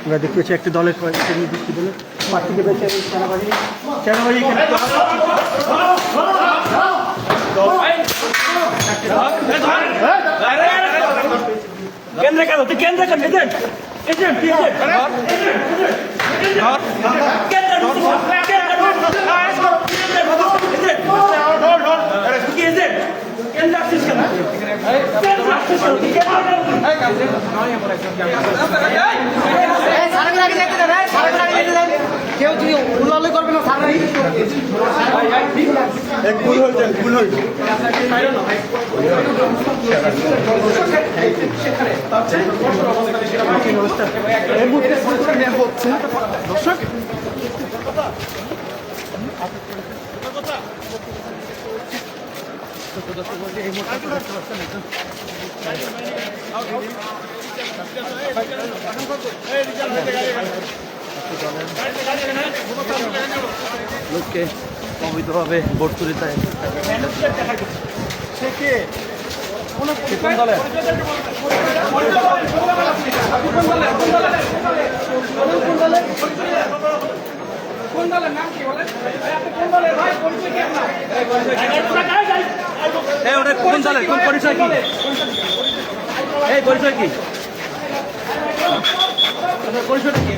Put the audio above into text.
আমরা দেখতে পাচ্ছি একটি দলের কয়েকটি নির্দিষ্ট দলের প্রার্থীকে পেয়েছে সেনাবাহিনী সেনাবাহিনী কেন্দ্র কেন তুই কেন্দ্র কেন এজেন্ট এজেন্ট কেউ তুই উল্লাল করবে না দর্শক এই মুহূর্তে দেখতে পাচ্ছেন লোককে অবৈধভাবে ভোট তুলে দেয় কোন দলের নাম কি বলেন কোন দলের ভাই পরিচয় কি আপনার এই ওটা কোন দলের কোন পরিচয় কি এই পরিচয় কি পরিচয়টা কি